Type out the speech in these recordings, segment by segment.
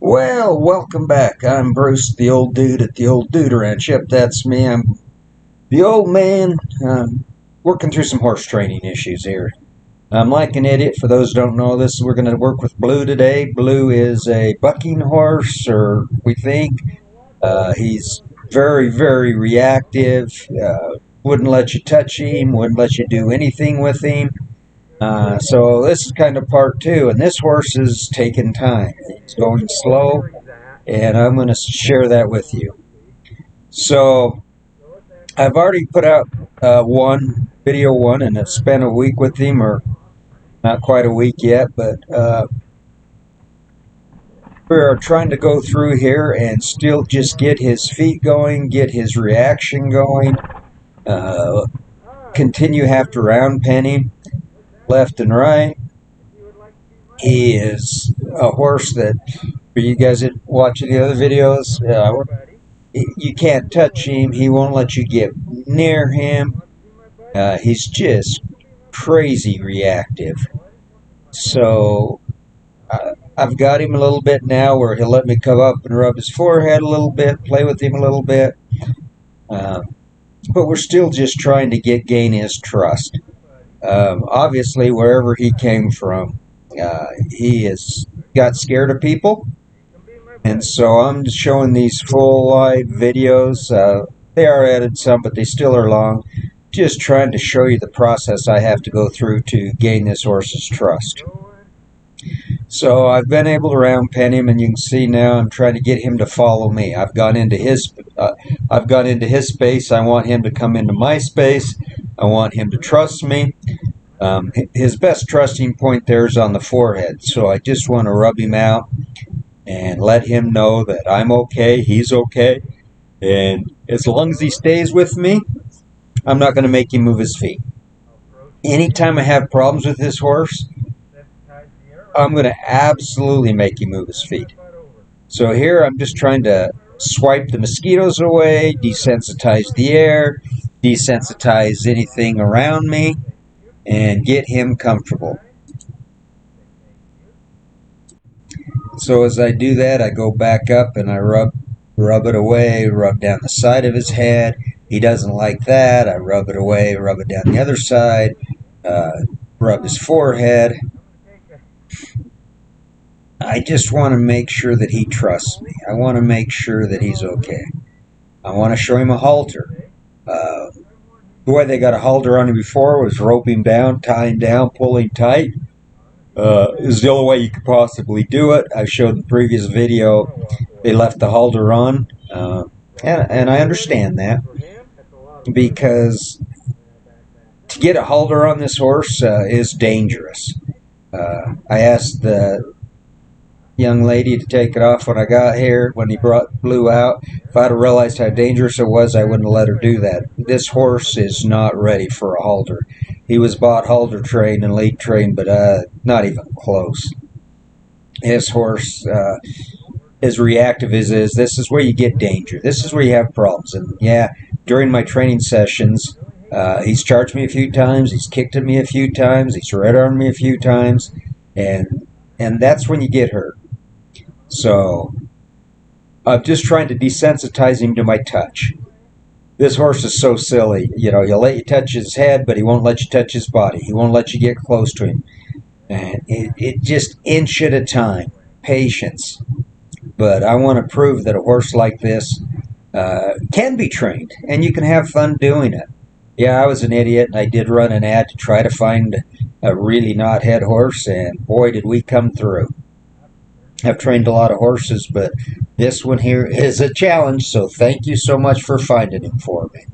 Well, welcome back. I'm Bruce, the old dude at the old dude ranch. Yep, that's me. I'm the old man working through some horse training issues here. I'm like an idiot. For those who don't know this, we're going to work with Blue today. Blue is a bucking horse, or we think. He's very, very reactive. Wouldn't let you touch him, wouldn't let you do anything with him. So this is kind of part two, and this horse is taking time. He's going slow, and I'm going to share that with you. So I've already put out video one, and it's spent a week with him, or not quite a week yet, but we're trying to go through here and still just get his feet going, get his reaction going, uh, continue after round penning left and right. He is a horse that, for you guys that watch the other videos, you can't touch him. He won't let you get near him. He's just crazy reactive. So I've got him a little bit now where he'll let me come up and rub his forehead a little bit, play with him a little bit. But we're still just trying to gain his trust. Obviously, wherever he came from, he has got scared of people. And so I'm just showing these full wide videos. They are edited some, but they still are long. Just trying to show you the process I have to go through to gain this horse's trust. So I've been able to round pen him, and you can see now I'm trying to get him to follow me. I've gone into his space. I want him to come into my space. I want him to trust me. His best trusting point there is on the forehead. So I just want to rub him out and let him know that I'm okay, he's okay. And as long as he stays with me, I'm not going to make him move his feet. Anytime I have problems with this horse, I'm going to absolutely make him move his feet. So here I'm just trying to swipe the mosquitoes away, desensitize the air, desensitize anything around me, and get him comfortable. So as I do that, I go back up and I rub it away, rub down the side of his head. He doesn't like that. I rub it away, rub it down the other side, rub his forehead. I just want to make sure that he trusts me. I want to make sure that he's okay. I want to show him a halter. The way they got a halter on him before was rope him down, tie him down, pull him tight. Is the only way you could possibly do it. I showed in the previous video they left the halter on, and I understand that, because to get a halter on this horse is dangerous. I asked the young lady to take it off when I got here, when he brought Blue out. If I'd have realized how dangerous it was, I wouldn't have let her do that. This horse is not ready for a halter. He was bought halter trained and lead trained, but not even close. His horse, as reactive as is, this is where you get danger. This is where you have problems. And yeah, during my training sessions, he's charged me a few times, he's kicked at me a few times, he's red-armed me a few times, and that's when you get hurt. So I'm just trying to desensitize him to my touch. This horse is so silly. You know, he'll let you touch his head, but he won't let you touch his body. He won't let you get close to him. And it just inch at a time. Patience. But I want to prove that a horse like this can be trained, and you can have fun doing it. Yeah, I was an idiot, and I did run an ad to try to find a really knothead horse, and boy, did we come through. I've trained a lot of horses, but this one here is a challenge, so thank you so much for finding him for me.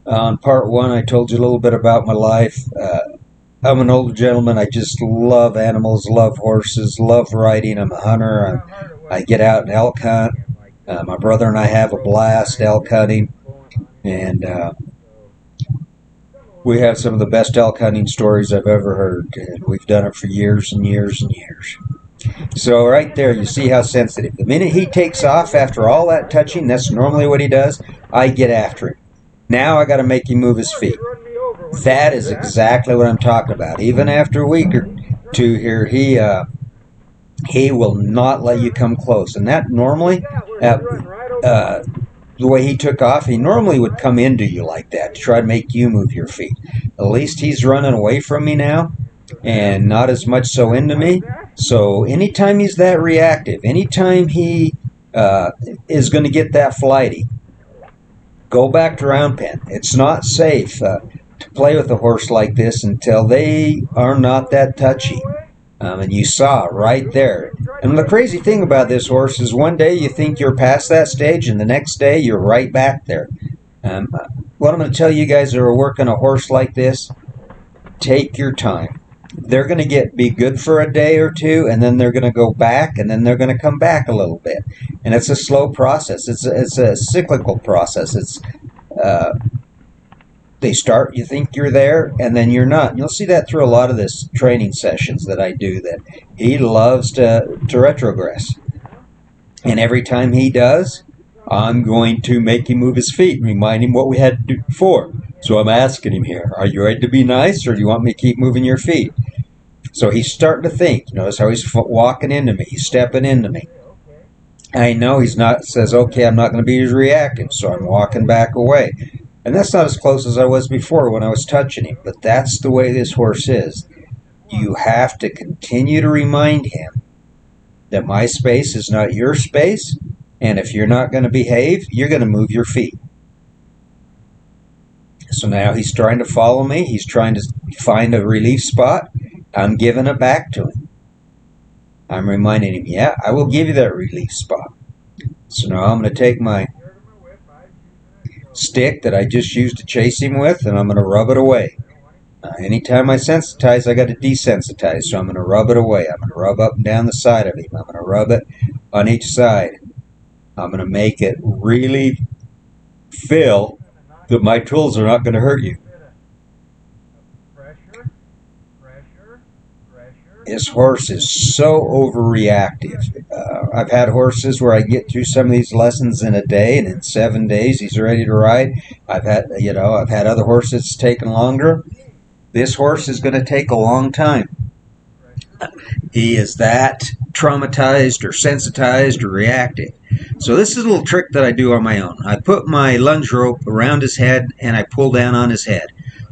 On part one, I told you a little bit about my life. I'm an older gentleman. I just love animals, love horses, love riding. I'm a hunter. I get out and elk hunt. My brother and I have a blast elk hunting, and we have some of the best elk hunting stories I've ever heard, and we've done it for years and years and years. So right there, you see how sensitive. The minute he takes off after all that touching, that's normally what he does, I get after him. Now I got to make him move his feet. That is exactly what I'm talking about. Even after a week, to here, he will not let you come close. And that normally, the way he took off, he normally would come into you like that to try to make you move your feet. At least he's running away from me now and not as much so into me. So anytime he's that reactive, anytime he is going to get that flighty, go back to round pen. It's not safe to play with a horse like this until they are not that touchy. And you saw right there. And the crazy thing about this horse is one day you think you're past that stage, and the next day you're right back there. What I'm going to tell you guys that are working a horse like this, take your time. They're going to be good for a day or two, and then they're going to go back, and then they're going to come back a little bit. And it's a slow process. It's a cyclical process. They start, you think you're there, and then you're not. You'll see that through a lot of this training sessions that I do, that he loves to retrogress. And every time he does, I'm going to make him move his feet and remind him what we had to do before. So I'm asking him here, are you ready to be nice, or do you want me to keep moving your feet? So he's starting to think. Notice how he's walking into me. He's stepping into me. I know he's not, says, okay, I'm not going to be as reactive, so I'm walking back away. And that's not as close as I was before when I was touching him, but that's the way this horse is. You have to continue to remind him that my space is not your space, and if you're not going to behave, you're going to move your feet. So now he's trying to follow me. He's trying to find a relief spot. I'm giving it back to him. I'm reminding him, yeah, I will give you that relief spot. So now I'm going to take my stick that I just used to chase him with, and I'm going to rub it away. Anytime I sensitize, I got to desensitize, so I'm going to rub it away. I'm going to rub up and down the side of him. I'm going to rub it on each side. I'm going to make it really feel that my tools are not going to hurt you. This horse is so overreactive. I've had horses where I get through some of these lessons in a day, and in 7 days he's ready to ride. I've had other horses that's taken longer. This horse is going to take a long time. He is that traumatized or sensitized or reactive. So this is a little trick that I do on my own. I put my lunge rope around his head and I pull down on his head.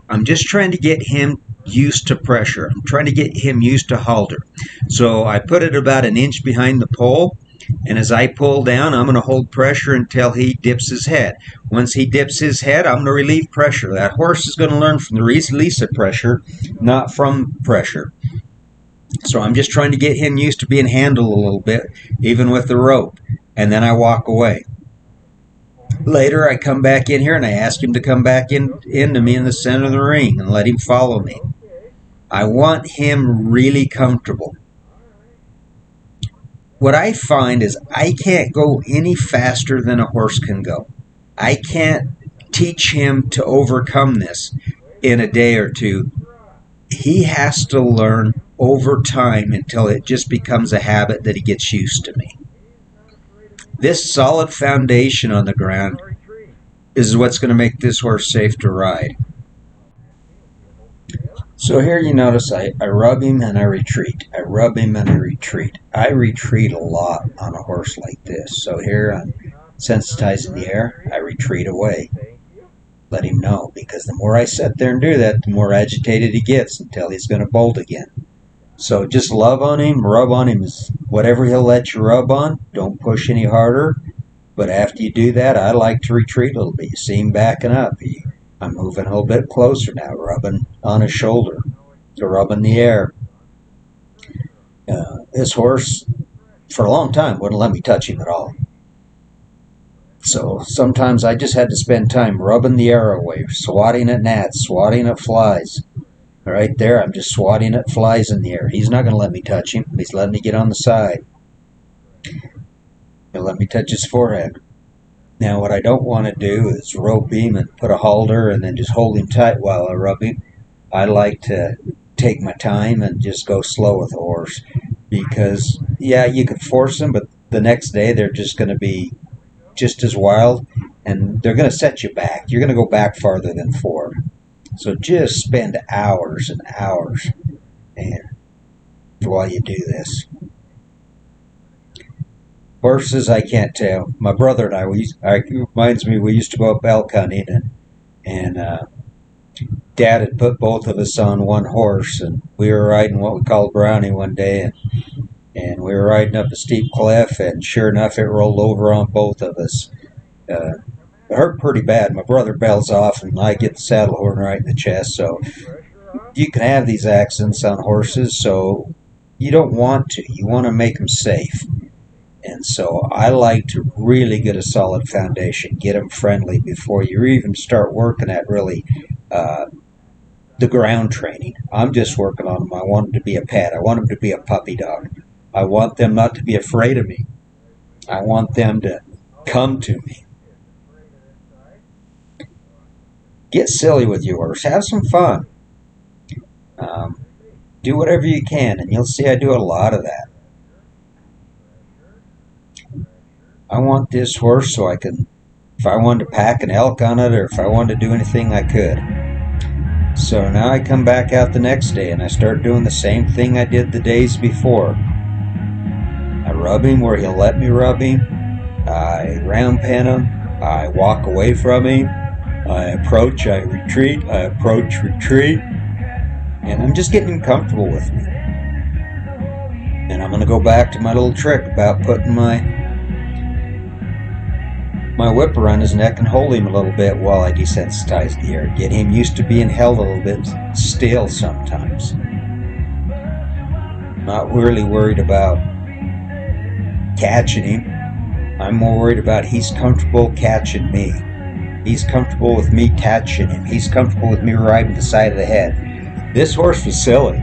I'm just trying to get him used to pressure. I'm trying to get him used to halter. So I put it about an inch behind the pole, and as I pull down, I'm going to hold pressure until he dips his head. Once he dips his head, I'm going to relieve pressure. That horse is going to learn from the release of pressure, not from pressure. So I'm just trying to get him used to being handled a little bit, even with the rope, and then I walk away. Later, I come back in here and I ask him to come back into me in the center of the ring and let him follow me. I want him really comfortable. What I find is I can't go any faster than a horse can go. I can't teach him to overcome this in a day or two. He has to learn over time until it just becomes a habit that he gets used to me. This solid foundation on the ground is what's going to make this horse safe to ride. So here you notice I rub him and I retreat. I rub him and I retreat. I retreat a lot on a horse like this. So here I'm sensitizing the air. I retreat away. Let him know, because the more I sit there and do that, the more agitated he gets until he's going to bolt again. So just love on him, rub on him, whatever he'll let you rub on. Don't push any harder. But after you do that, I like to retreat a little bit. You see him backing up. I'm moving a little bit closer now, rubbing on his shoulder, to rubbing the air. This horse, for a long time, wouldn't let me touch him at all. So sometimes I just had to spend time rubbing the air away, swatting at gnats, swatting at flies. Right there, I'm just swatting at flies in the air. He's not going to let me touch him. He's letting me get on the side. He'll let me touch his forehead. Now, what I don't want to do is rope him and put a halter and then just hold him tight while I rub him. I like to take my time and just go slow with a horse, because, yeah, you could force them, but the next day they're just going to be just as wild, and they're going to set you back. You're going to go back farther than forward. So just spend hours and hours. And while you do this. Horses, I can't tell. My brother and I, it reminds me, we used to go up elk hunting, and Dad had put both of us on one horse, and we were riding what we called Brownie one day, and we were riding up a steep cliff, and sure enough, it rolled over on both of us. It hurt pretty bad. My brother bails off, and I get the saddle horn right in the chest. So you can have these accidents on horses, so you don't want to. You want to make them safe. And so I like to really get a solid foundation, get them friendly before you even start working at really the ground training. I'm just working on them. I want them to be a pet. I want them to be a puppy dog. I want them not to be afraid of me. I want them to come to me. Get silly with yours. Have some fun. Do whatever you can, and you'll see I do a lot of that. I want this horse so I can, if I wanted to pack an elk on it or if I wanted to do anything, I could. So now I come back out the next day and I start doing the same thing I did the days before. I rub him where he'll let me rub him. I round pen him. I walk away from him. I approach, I retreat. I approach, retreat. And I'm just getting him comfortable with me. And I'm going to go back to my little trick about putting my whip around his neck and hold him a little bit while I desensitize the air. Get him used to being held a little bit still sometimes. Not really worried about catching him. I'm more worried about he's comfortable catching me. He's comfortable with me catching him. He's comfortable with me riding the side of the head. This horse was silly.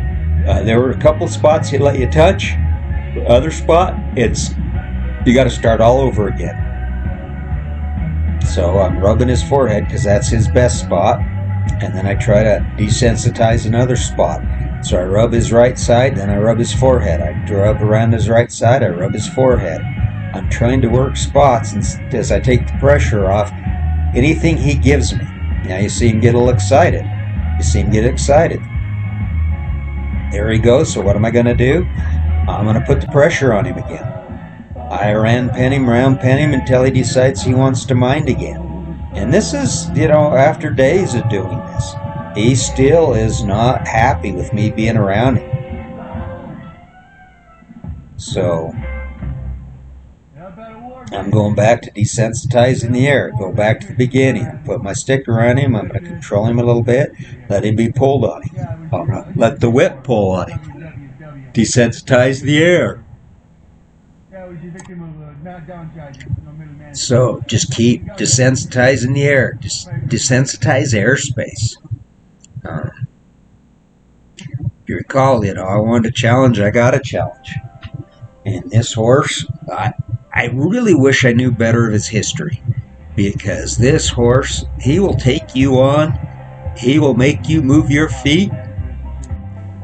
There were a couple spots he'd let you touch. The other spot, you got to start all over again. So I'm rubbing his forehead because that's his best spot, and then I try to desensitize another spot. So I rub his right side, then I rub his forehead. I rub around his right side, I rub his forehead. I'm trying to work spots, and as I take the pressure off anything he gives me. Now you see him get a little excited. You see him get excited. There he goes. So what am I going to do? I'm going to put the pressure on him again. I round pen him until he decides he wants to mind again. And this is, after days of doing this, he still is not happy with me being around him. So I'm going back to desensitizing the air. Go back to the beginning. Put my sticker on him. I'm going to control him a little bit. Let him be pulled on him. Let the whip pull on him. Desensitize the air. So just keep desensitizing the air. Just desensitize airspace. If you recall, I wanted a challenge. I got a challenge. And this horse, I really wish I knew better of his history, because this horse, he will take you on. He will make you move your feet.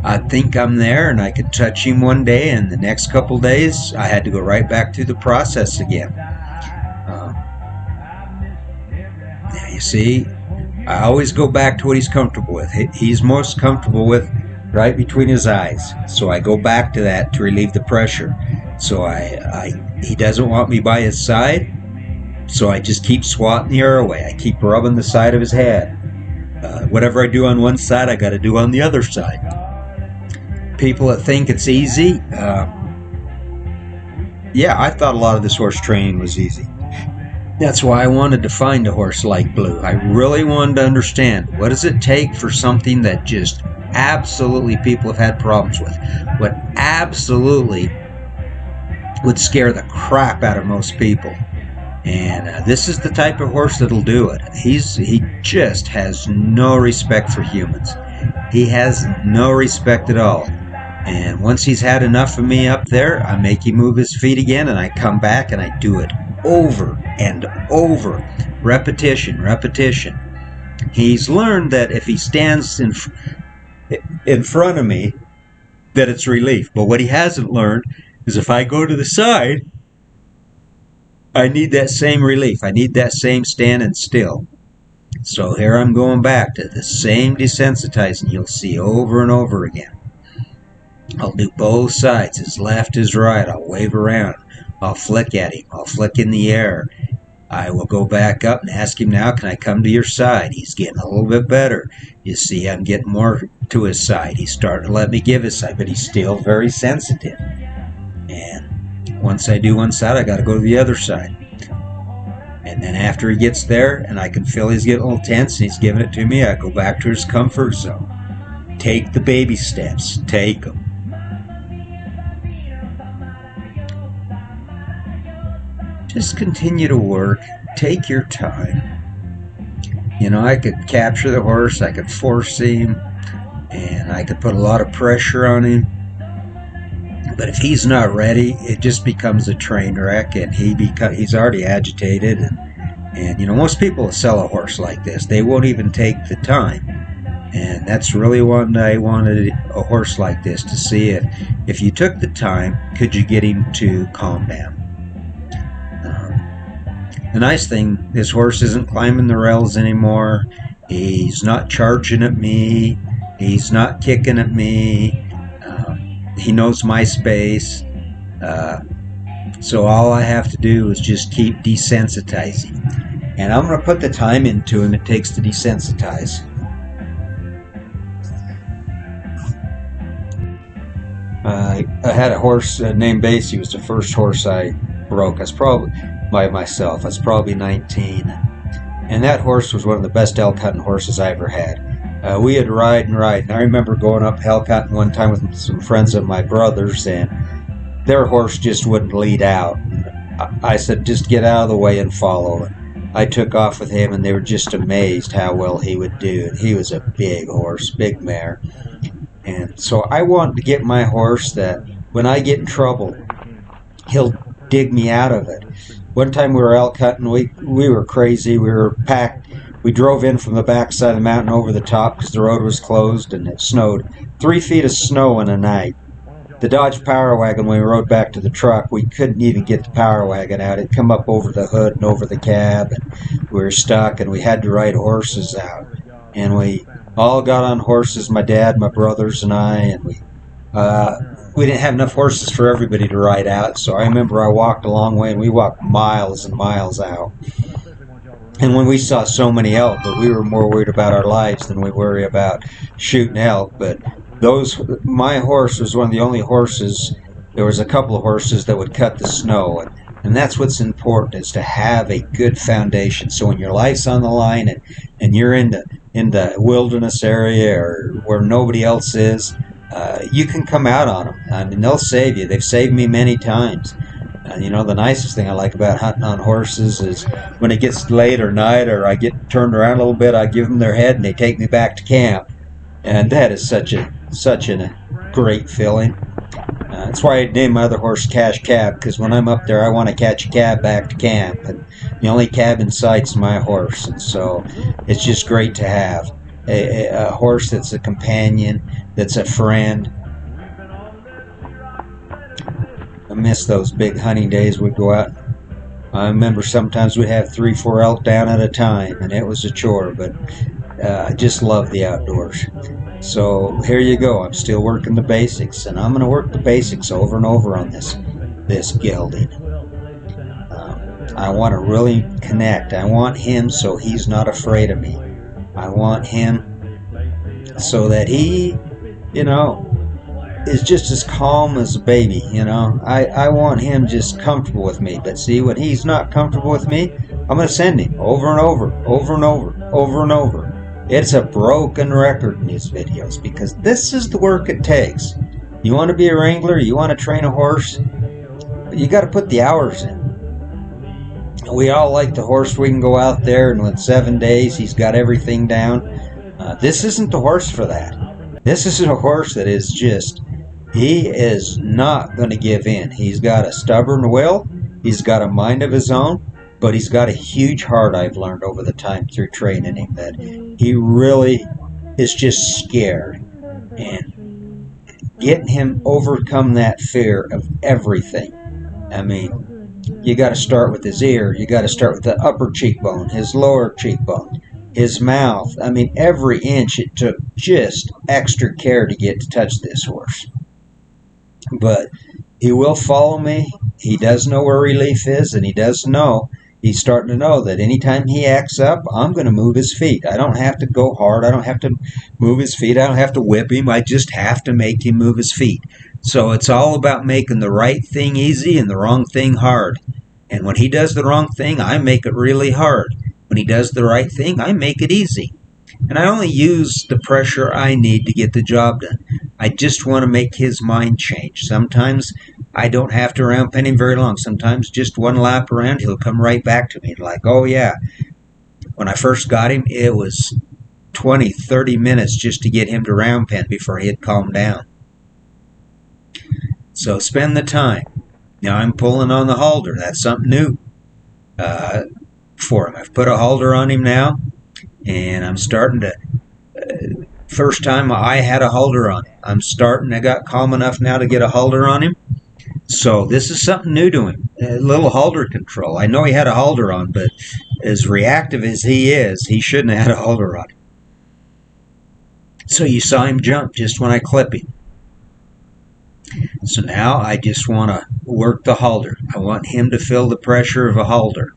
I think I'm there, and I could touch him one day, and the next couple days I had to go right back through the process again. You see, I always go back to what he's comfortable with. He's most comfortable with right between his eyes, so I go back to that to relieve the pressure. So he doesn't want me by his side, so I just keep swatting the air away. I keep rubbing the side of his head. Whatever I do on one side, I got to do on the other side. People that think it's easy, yeah, I thought a lot of this horse training was easy. That's why I wanted to find a horse like Blue. I really wanted to understand, what does it take for something that just absolutely people have had problems with, what absolutely would scare the crap out of most people. And this is the type of horse that'll do it. He just has no respect for humans. He has no respect at all. And once he's had enough of me up there, I make him move his feet again, and I come back and I do it over and over. Repetition. He's learned that if he stands in front of me, that it's relief. But what he hasn't learned is if I go to the side, I need that same relief. I need that same standing still. So here I'm going back to the same desensitizing you'll see over and over again. I'll do both sides, his left, his right. I'll wave around. I'll flick at him. I'll flick in the air. I will go back up and ask him now, can I come to your side? He's getting a little bit better. You see, I'm getting more to his side. He's starting to let me give his side, but he's still very sensitive. And once I do one side, I got to go to the other side. And then after he gets there and I can feel he's getting a little tense and he's giving it to me, I go back to his comfort zone. Take the baby steps. Take them. Just continue to work. Take your time. You know, I could capture the horse, I could force him, and I could put a lot of pressure on him. But if he's not ready, it just becomes a train wreck, and he's already agitated. And you know, most people will sell a horse like this. They won't even take the time. And that's really what I wanted a horse like this to see if you took the time, could you get him to calm down? The nice thing, this horse isn't climbing the rails anymore. He's not charging at me. He's not kicking at me. He knows my space. So all I have to do is just keep desensitizing. And I'm going to put the time into him it takes to desensitize. I had a horse named Basie. He was the first horse I broke. I was probably by myself. I was probably 19. And that horse was one of the best elk hunting horses I ever had. We had ride. And I remember going up elk hunting one time with some friends of my brother's, and their horse just wouldn't lead out. I said, just get out of the way and follow. And I took off with him, and they were just amazed how well he would do. And he was a big horse, big mare. And so I wanted to get my horse that when I get in trouble, he'll dig me out of it. One time we were elk hunting, we were crazy. We were packed. We drove in from the backside of the mountain over the top because the road was closed and it snowed. 3 feet of snow in a night. The Dodge Power Wagon, when we rode back to the truck, we couldn't even get the Power Wagon out. It'd come up over the hood and over the cab, and we were stuck, and we had to ride horses out. And we all got on horses, my dad, my brothers, and I, and we didn't have enough horses for everybody to ride out, so I remember I walked a long way, and we walked miles and miles out. And when we saw so many elk, but we were more worried about our lives than we worry about shooting elk. But my horse was one of the only horses. There was a couple of horses that would cut the snow, and that's what's important, is to have a good foundation. So when your life's on the line and you're in the wilderness area or where nobody else is, you can come out on them. I mean, they'll save you. They've saved me many times. You know, the nicest thing I like about hunting on horses is when it gets late or night or I get turned around a little bit, I give them their head and they take me back to camp. And that is such a great feeling. That's why I named my other horse Cash Cab, because when I'm up there, I want to catch a cab back to camp. And the only cab in sight's my horse. And so it's just great to have a horse that's a companion, that's a friend. I miss those big hunting days we'd go out. I remember sometimes we'd have 3-4 elk down at a time, and it was a chore, but I just love the outdoors. So here you go. I'm still working the basics, and I'm going to work the basics over and over on this gelding. I want to really connect. I want him so he's not afraid of me. I want him so that he, you know, is just as calm as a baby. You know, I want him just comfortable with me. But see, when he's not comfortable with me, I'm going to send him over and over, over and over, over and over. It's a broken record in these videos because this is the work it takes. You want to be a wrangler, you want to train a horse, you got to put the hours in. We all like the horse we can go out there and in 7 days he's got everything down. This isn't the horse for that. This is a horse that is just, he is not going to give in. He's got a stubborn will. He's got a mind of his own. But he's got a huge heart, I've learned over the time through training him, that he really is just scared. And getting him overcome that fear of everything. I mean, you got to start with his ear. You got to start with the upper cheekbone, his lower cheekbone, his mouth. I mean, every inch it took just extra care to get to touch this horse. but he will follow me. He does know where relief is, and he does know, he's starting to know that anytime he acts up, I'm going to move his feet. I don't have to go hard. I don't have to move his feet. I don't have to whip him. I just have to make him move his feet. So it's all about making the right thing easy and the wrong thing hard. And when he does the wrong thing, I make it really hard. When he does the right thing, I make it easy. And I only use the pressure I need to get the job done. I just want to make his mind change. Sometimes I don't have to round pen him very long. Sometimes just one lap around, he'll come right back to me like, oh yeah. When I first got him, it was 20, 30 minutes just to get him to round pen before he'd calm down. So spend the time. Now I'm pulling on the halter. That's something new for him. I've put a halter on him now, and I'm starting to first time I had a halter on him. I got calm enough now to get a halter on him. So this is something new to him. A little halter control. I know he had a halter on, but as reactive as he is, he shouldn't have had a halter on him. So you saw him jump just when I clip him. So now I just want to work the halter. I want him to feel the pressure of a halter.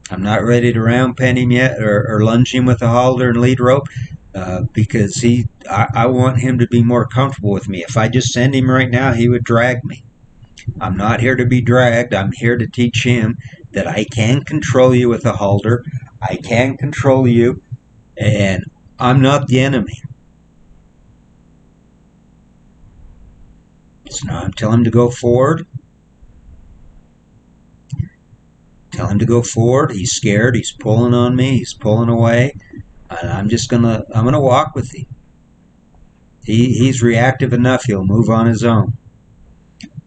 I'm not ready to round pen him yet or lunge him with a halter and lead rope because I want him to be more comfortable with me. If I just send him right now, he would drag me. I'm not here to be dragged. I'm here to teach him that I can control you with a halter. I can control you, and I'm not the enemy. So now I'm telling him to go forward. Tell him to go forward. He's scared. He's pulling on me. He's pulling away. And I'm gonna walk with him. He's reactive enough. He'll move on his own.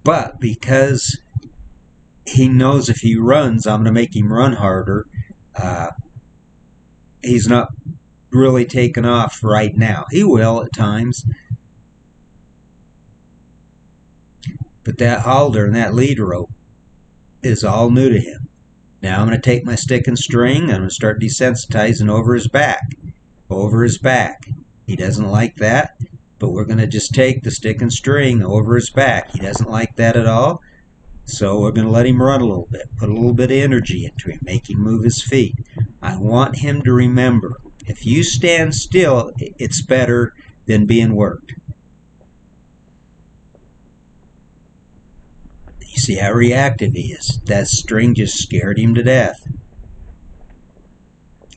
But because he knows if he runs, I'm gonna make him run harder. He's not really taken off right now. He will at times. But that halter and that lead rope is all new to him. Now I'm going to take my stick and string and I'm going to start desensitizing over his back. Over his back. He doesn't like that, but we're going to just take the stick and string over his back. He doesn't like that at all, so we're going to let him run a little bit, put a little bit of energy into him, make him move his feet. I want him to remember, if you stand still, it's better than being worked. You see how reactive he is. That string just scared him to death.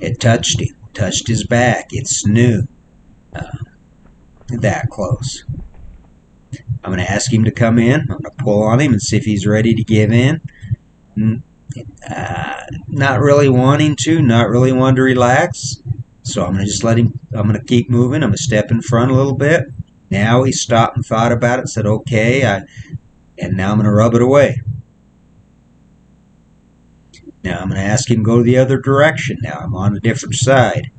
It touched him, touched his back. It's new. That close. I'm going to ask him to come in. I'm going to pull on him and see if he's ready to give in. Not really wanting to, not really wanting to relax. So I'm going to just let him, I'm going to keep moving. I'm going to step in front a little bit. Now he stopped and thought about it, said, okay, and now I'm going to rub it away. Now I'm going to ask him to go the other direction. Now I'm on a different side.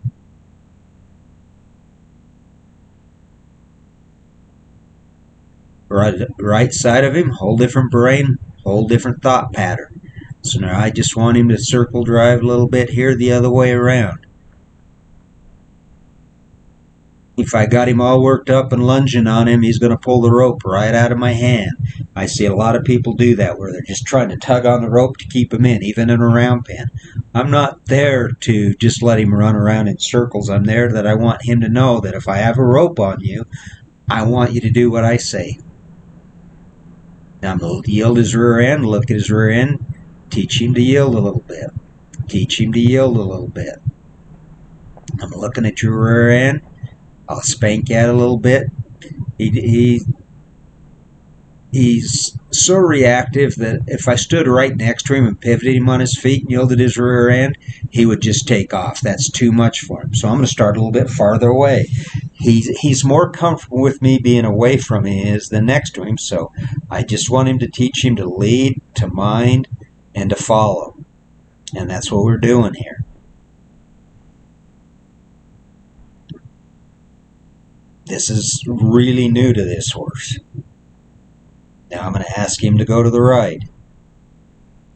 Right side of him, whole different brain, whole different thought pattern. So now I just want him to circle drive a little bit here the other way around. If I got him all worked up and lunging on him, he's going to pull the rope right out of my hand. I see a lot of people do that where they're just trying to tug on the rope to keep him in, even in a round pen. I'm not there to just let him run around in circles. I'm there that I want him to know that if I have a rope on you, I want you to do what I say. Now I'm going to yield his rear end, look at his rear end, teach him to yield a little bit. Teach him to yield a little bit. I'm looking at your rear end. I'll spank at it a little bit. He's so reactive that if I stood right next to him and pivoted him on his feet and yielded his rear end, he would just take off. That's too much for him. So I'm going to start a little bit farther away. He's more comfortable with me being away from him than next to him, so I just want him to teach him to lead, to mind, and to follow. And that's what we're doing here. This is really new to this horse. Now I'm going to ask him to go to the right.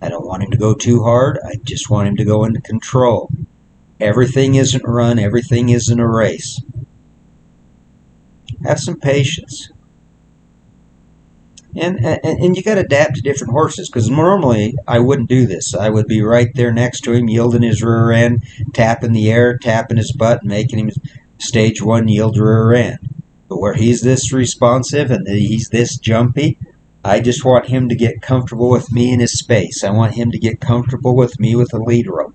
I don't want him to go too hard. I just want him to go into control. Everything isn't run. Everything isn't a race. Have some patience. And you got to adapt to different horses, because normally I wouldn't do this. I would be right there next to him, yielding his rear end, tapping the air, tapping his butt, making him stage 1 yield rear end. But where he's this responsive and he's this jumpy, I just want him to get comfortable with me in his space. I want him to get comfortable with me with a lead rope,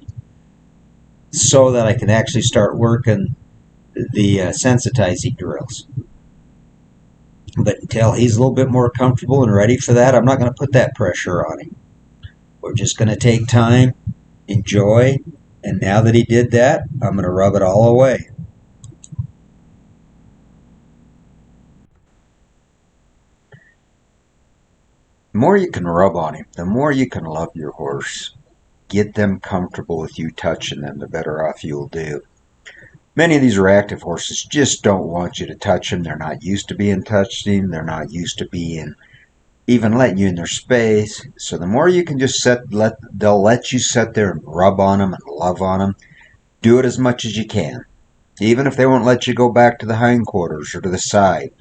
so that I can actually start working the sensitizing drills. But until he's a little bit more comfortable and ready for that, I'm not going to put that pressure on him. We're just going to take time, enjoy, and now that he did that, I'm going to rub it all away. The more you can rub on him, the more you can love your horse. Get them comfortable with you touching them, the better off you'll do. Many of these reactive horses just don't want you to touch them. They're not used to being touched. They're not used to being even letting you in their space. So the more you can just they'll let you sit there and rub on them and love on them. Do it as much as you can. Even if they won't let you go back to the hindquarters or to the side,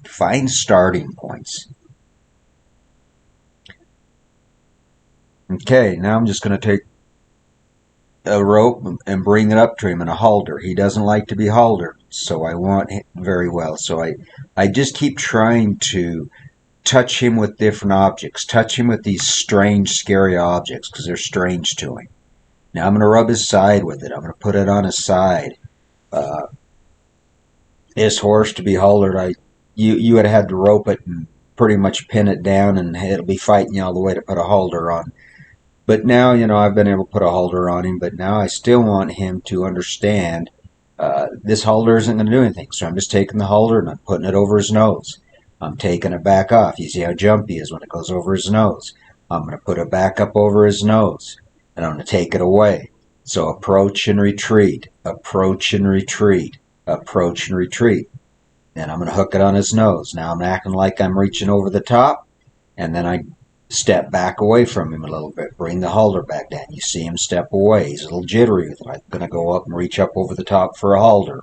find starting points. Okay, now I'm just going to take a rope and bring it up to him in a halter. He doesn't like to be haltered, so I want him very well. So I just keep trying to touch him with different objects. Touch him with these strange, scary objects, because they're strange to him. Now I'm going to rub his side with it. I'm going to put it on his side. His horse, to be haltered, you would have had to rope it and pretty much pin it down, and it'll be fighting you all the way to put a halter on. But now, I've been able to put a halter on him, but now I still want him to understand this halter isn't going to do anything. So I'm just taking the halter and I'm putting it over his nose. I'm taking it back off. You see how jumpy he is when it goes over his nose. I'm going to put it back up over his nose, and I'm going to take it away. So approach and retreat, approach and retreat, approach and retreat. Then I'm going to hook it on his nose. Now I'm acting like I'm reaching over the top, and then I step back away from him a little bit. Bring the halter back down. You see him step away. He's a little jittery with it. I'm going to go up and reach up over the top for a halter.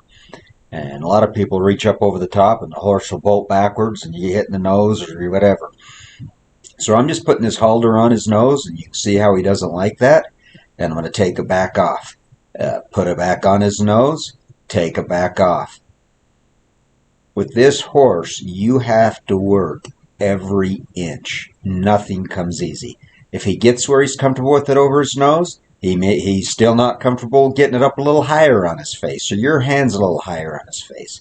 And a lot of people reach up over the top and the horse will bolt backwards and you hit in the nose or whatever. So I'm just putting this halter on his nose, and you can see how he doesn't like that. And I'm going to take it back off. Put it back on his nose. Take it back off. With this horse, you have to work every inch. Nothing comes easy. If he gets where he's comfortable with it over his nose, he's still not comfortable getting it up a little higher on his face, or your hand's a little higher on his face.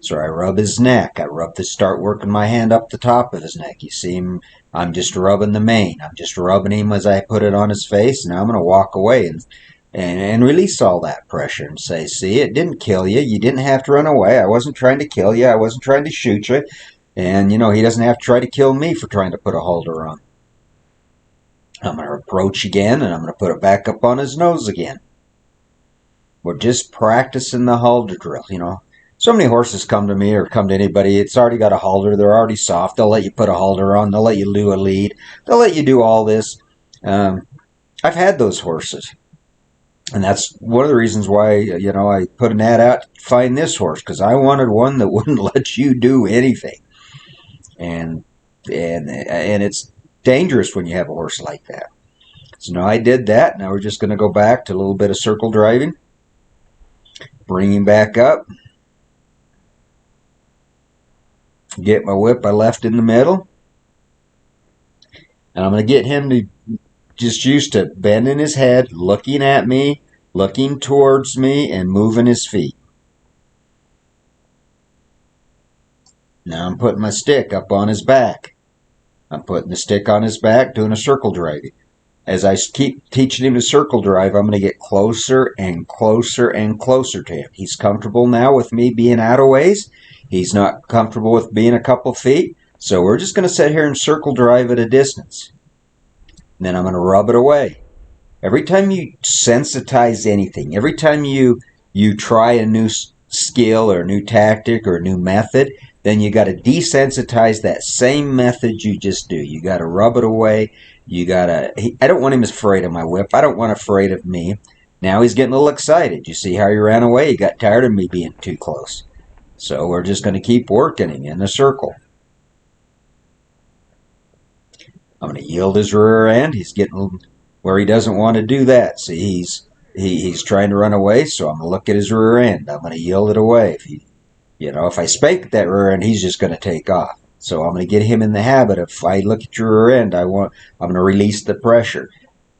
So I rub his neck. Start working my hand up the top of his neck. You see him, I'm just rubbing the mane. I'm just rubbing him as I put it on his face. Now I'm going to walk away and release all that pressure and say, see, it didn't kill you. You didn't have to run away. I wasn't trying to kill you. I wasn't trying to shoot you. And, he doesn't have to try to kill me for trying to put a halter on. I'm going to approach again, and I'm going to put it back up on his nose again. We're just practicing the halter drill, So many horses come to me or come to anybody. It's already got a halter. They're already soft. They'll let you put a halter on. They'll let you do a lead. They'll let you do all this. I've had those horses. And that's one of the reasons why, I put an ad out to find this horse, because I wanted one that wouldn't let you do anything. And it's dangerous when you have a horse like that. So now I did that. Now we're just going to go back to a little bit of circle driving. Bring him back up. Get my whip I left in the middle. And I'm going to get him to just used to bending his head, looking at me, looking towards me, and moving his feet. Now I'm putting my stick up on his back. I'm putting the stick on his back, doing a circle driving. As I keep teaching him to circle drive, I'm going to get closer and closer and closer to him. He's comfortable now with me being out of ways. He's not comfortable with being a couple feet. So we're just going to sit here and circle drive at a distance. And then I'm going to rub it away. Every time you sensitize anything, every time you try a new skill or a new tactic or a new method, then you got to desensitize that same method you just do. You got to rub it away. I don't want him afraid of my whip. I don't want him afraid of me. Now he's getting a little excited. You see how he ran away? He got tired of me being too close. So we're just going to keep working him in a circle. I'm going to yield his rear end. He's getting where he doesn't want to do that. See, he's trying to run away, so I'm going to look at his rear end. I'm going to yield it away. If I spank that rear end, he's just going to take off. So I'm going to get him in the habit of, if I look at your rear end, I'm going to release the pressure.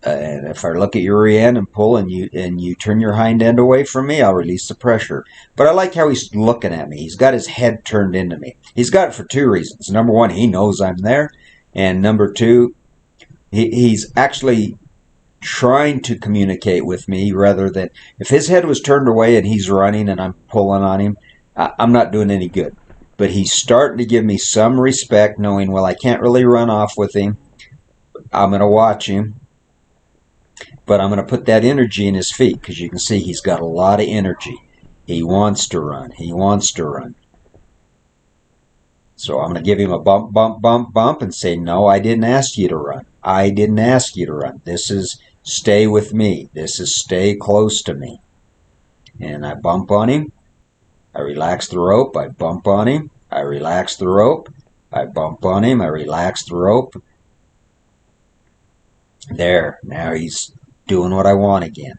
And if I look at your rear end and pull, and you turn your hind end away from me, I'll release the pressure. But I like how he's looking at me. He's got his head turned into me. He's got it for two reasons. Number one, he knows I'm there. And number two, he's actually trying to communicate with me, rather than, if his head was turned away and he's running and I'm pulling on him, I'm not doing any good. But he's starting to give me some respect, knowing, well, I can't really run off with him. I'm going to watch him. But I'm going to put that energy in his feet, because you can see he's got a lot of energy. He wants to run. He wants to run. So I'm going to give him a bump, bump, bump, bump, and say, no, I didn't ask you to run. I didn't ask you to run. This is stay with me. This is stay close to me. And I bump on him. I relax the rope. I bump on him. I relax the rope. I bump on him. I relax the rope. There. Now he's doing what I want again.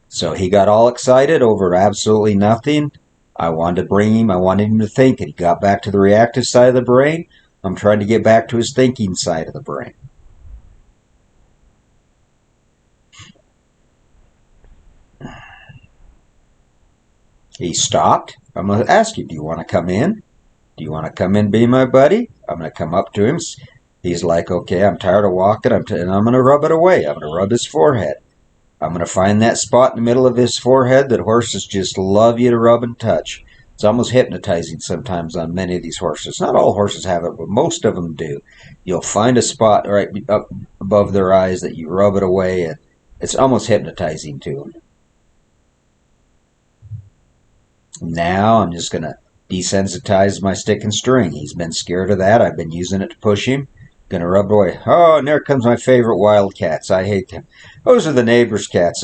So he got all excited over absolutely nothing. I wanted him to think, and he got back to the reactive side of the brain. I'm trying to get back to his thinking side of the brain. He stopped. I'm going to ask you, do you want to come in? Do you want to come in, be my buddy? I'm going to come up to him. He's like, okay, I'm tired of walking, and I'm going to rub it away. I'm going to rub his forehead. I'm going to find that spot in the middle of his forehead that horses just love you to rub and touch. It's almost hypnotizing sometimes on many of these horses. Not all horses have it, but most of them do. You'll find a spot right up above their eyes that you rub it away, and it's almost hypnotizing to them. Now I'm just going to desensitize my stick and string. He's been scared of that. I've been using it to push him. Gonna rub away. Oh, and there comes my favorite wild cats. I hate them. Those are the neighbor's cats.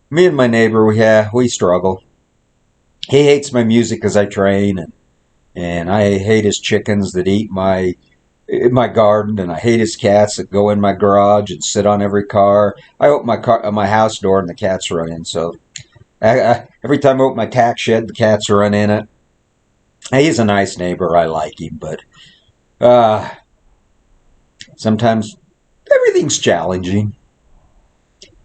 Me and my neighbor, we struggle. He hates my music as I train, and I hate his chickens that eat my garden, and I hate his cats that go in my garage and sit on every car. I open my house door, and the cats run in. So every time I open my tack shed, the cats run in it. He's a nice neighbor. I like him, but sometimes everything's challenging.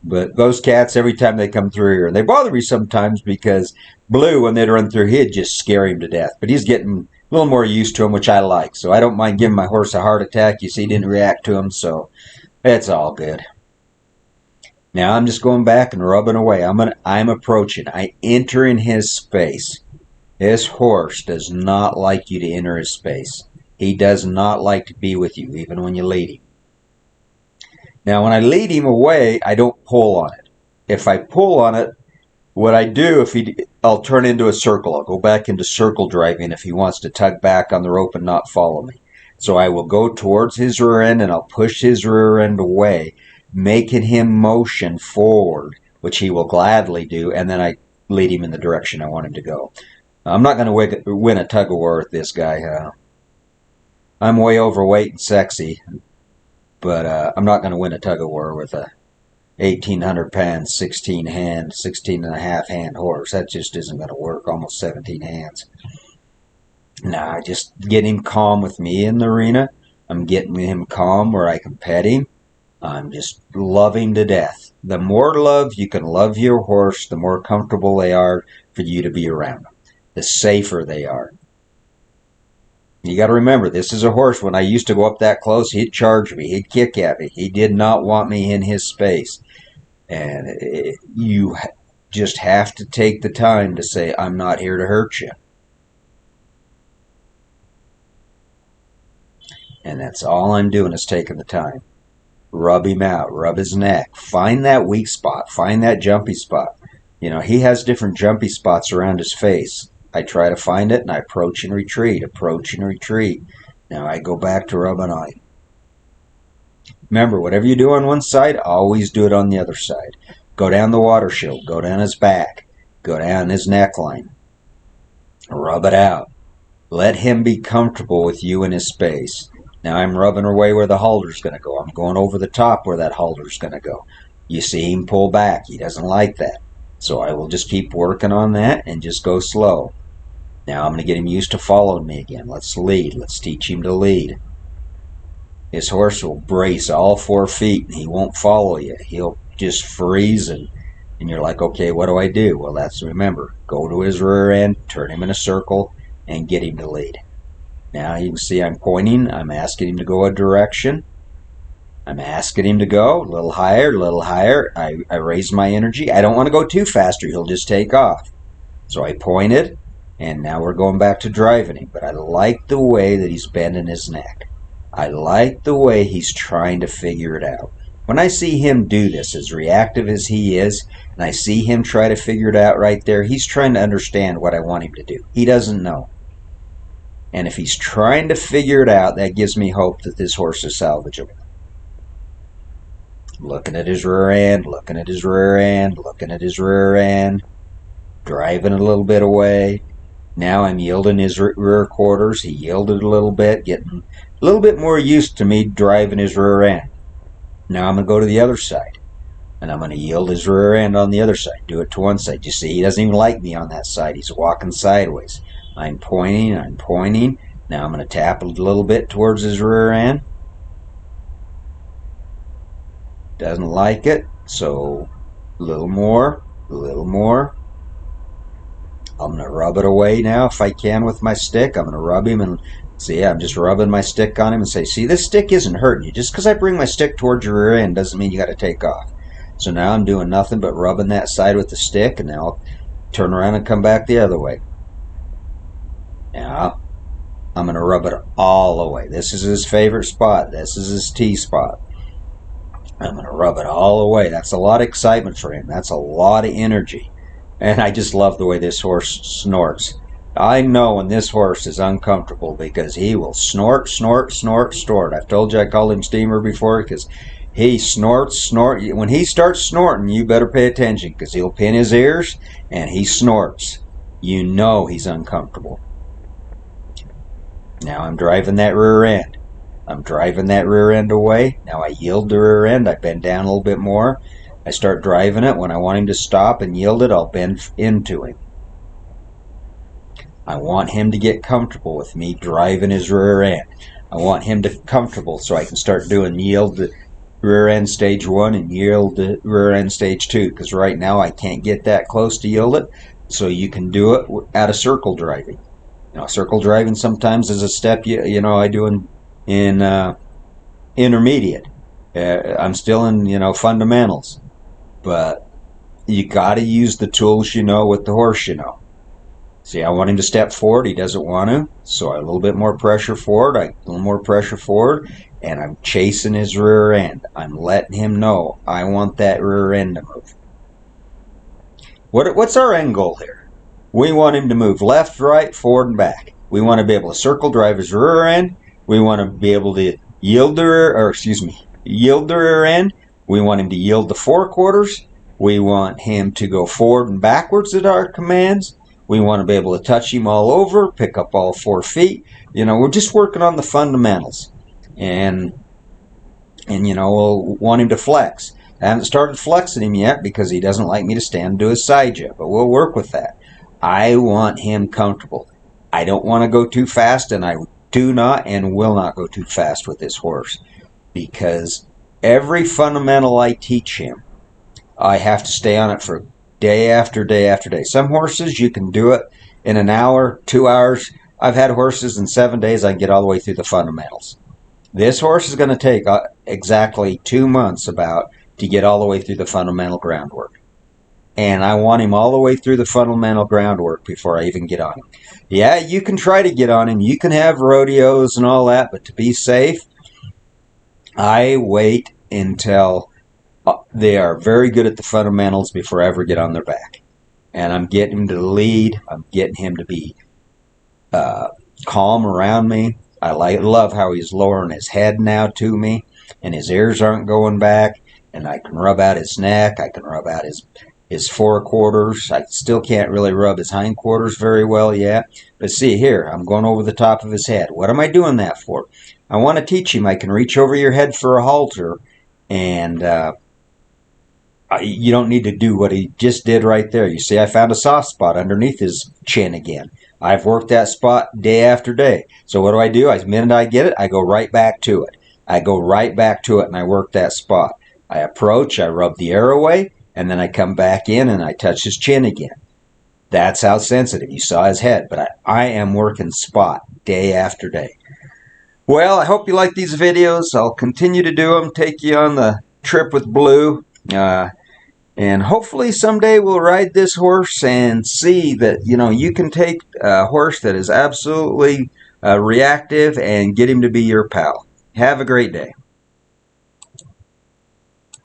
But those cats, every time they come through here, they bother me sometimes, because Blue, when they'd run through, he'd just scare him to death. But he's getting a little more used to him, which I like. So I don't mind giving my horse a heart attack. You see, he didn't react to him, so it's all good. Now I'm just going back and rubbing away. I'm approaching. I enter in his space. This horse does not like you to enter his space. He does not like to be with you, even when you lead him. Now, when I lead him away, I don't pull on it. If I pull on it, what I do, I'll turn into a circle. I'll go back into circle driving if he wants to tug back on the rope and not follow me. So I will go towards his rear end, and I'll push his rear end away, making him motion forward, which he will gladly do, and then I lead him in the direction I want him to go. I'm not going to win a tug of war with this guy. I'm way overweight and sexy, but I'm not going to win a tug of war with a 1,800 pound, 16 and a half hand horse. That just isn't going to work. Almost 17 hands. Nah, I just get him calm with me in the arena. I'm getting him calm where I can pet him. I'm just loving to death. The more love you can love your horse, the more comfortable they are for you to be around them. The safer they are. You got to remember, this is a horse. When I used to go up that close, he'd charge me. He'd kick at me. He did not want me in his space. And you just have to take the time to say, I'm not here to hurt you. And that's all I'm doing, is taking the time. Rub him out. Rub his neck. Find that weak spot. Find that jumpy spot. He has different jumpy spots around his face. I try to find it, and I approach and retreat. Approach and retreat. Now I go back to rubbing on him. Remember, whatever you do on one side, always do it on the other side. Go down the water shield. Go down his back. Go down his neckline. Rub it out. Let him be comfortable with you in his space. Now I'm rubbing away where the halter's going to go. I'm going over the top where that halter's going to go. You see him pull back. He doesn't like that. So I will just keep working on that and just go slow. Now I'm going to get him used to following me again. Let's lead. Let's teach him to lead. His horse will brace all 4 feet and he won't follow you. He'll just freeze and you're like, okay, what do I do? Well, remember, go to his rear end, turn him in a circle, and get him to lead. Now you can see I'm pointing. I'm asking him to go a direction. I'm asking him to go a little higher, a little higher. I raise my energy. I don't want to go too fast or he'll just take off. So I pointed, and now we're going back to driving him. But I like the way that he's bending his neck. I like the way he's trying to figure it out. When I see him do this, as reactive as he is, and I see him try to figure it out right there, he's trying to understand what I want him to do. He doesn't know. And if he's trying to figure it out, that gives me hope that this horse is salvageable. Looking at his rear end, looking at his rear end, looking at his rear end, driving a little bit away. Now I'm yielding his rear quarters. He yielded a little bit, getting a little bit more used to me driving his rear end. Now I'm going to go to the other side, and I'm going to yield his rear end on the other side. Do it to one side. You see, he doesn't even like me on that side. He's walking sideways. I'm pointing, I'm pointing. Now I'm going to tap a little bit towards his rear end. Doesn't like it, so a little more, a little more. I'm going to rub it away now if I can with my stick. I'm going to rub him and see, I'm just rubbing my stick on him and say, see, this stick isn't hurting you. Just because I bring my stick towards your rear end doesn't mean you got to take off. So now I'm doing nothing but rubbing that side with the stick, and now I'll turn around and come back the other way. Now I'm going to rub it all the way. This is his favorite spot. This is his T spot. I'm going to rub it all the way. That's a lot of excitement for him. That's a lot of energy. And I just love the way this horse snorts. I know when this horse is uncomfortable because he will snort, snort, snort, snort. I've told you I called him Steamer before because he snorts, snort. When he starts snorting, you better pay attention because he'll pin his ears and he snorts. You know he's uncomfortable. Now I'm driving that rear end. I'm driving that rear end away. Now I yield the rear end. I bend down a little bit more. I start driving it. When I want him to stop and yield it, I'll bend into him. I want him to get comfortable with me driving his rear end. I want him to be comfortable so I can start doing yield the rear end stage 1 and yield the rear end stage 2, because right now I can't get that close to yield it. So you can do it out of circle driving. Circle driving sometimes is a step I do in intermediate. I'm still in fundamentals, but you got to use the tools with the horse. See, I want him to step forward. He doesn't want to, so a little bit more pressure forward. A little more pressure forward, and I'm chasing his rear end. I'm letting him know I want that rear end to move. What's our end goal here? We want him to move left, right, forward, and back. We want to be able to circle drive his rear end. We want to be able to yield the rear end. We want him to yield the 4/4. We want him to go forward and backwards at our commands. We want to be able to touch him all over, pick up all 4 feet. We're just working on the fundamentals. And we'll want him to flex. I haven't started flexing him yet because he doesn't like me to stand to his side yet, but we'll work with that. I want him comfortable. I don't want to go too fast, and I do not and will not go too fast with this horse, because every fundamental I teach him, I have to stay on it for day after day after day. Some horses, you can do it in an hour, 2 hours. I've had horses in 7 days I can get all the way through the fundamentals. This horse is going to take exactly 2 months to get all the way through the fundamental groundwork. And I want him all the way through the fundamental groundwork before I even get on him. Yeah, you can try to get on him. You can have rodeos and all that, but to be safe, I wait until they are very good at the fundamentals before I ever get on their back. And I'm getting him to lead. I'm getting him to be calm around me. I love how he's lowering his head now to me, and his ears aren't going back. and I can rub out his neck. I can rub out his forequarters. I still can't really rub his hindquarters very well yet. But see here, I'm going over the top of his head. What am I doing that for? I want to teach him I can reach over your head for a halter, and you don't need to do what he just did right there. You see, I found a soft spot underneath his chin again. I've worked that spot day after day. So what do? The minute I get it, I go right back to it. I go right back to it and I work that spot. I approach, I rub the air away, and then I come back in and I touch his chin again. That's how sensitive. You saw his head, but I am working spot day after day. Well, I hope you like these videos. I'll continue to do them, take you on the trip with Blue. And hopefully someday we'll ride this horse and see that, you can take a horse that is absolutely reactive and get him to be your pal. Have a great day.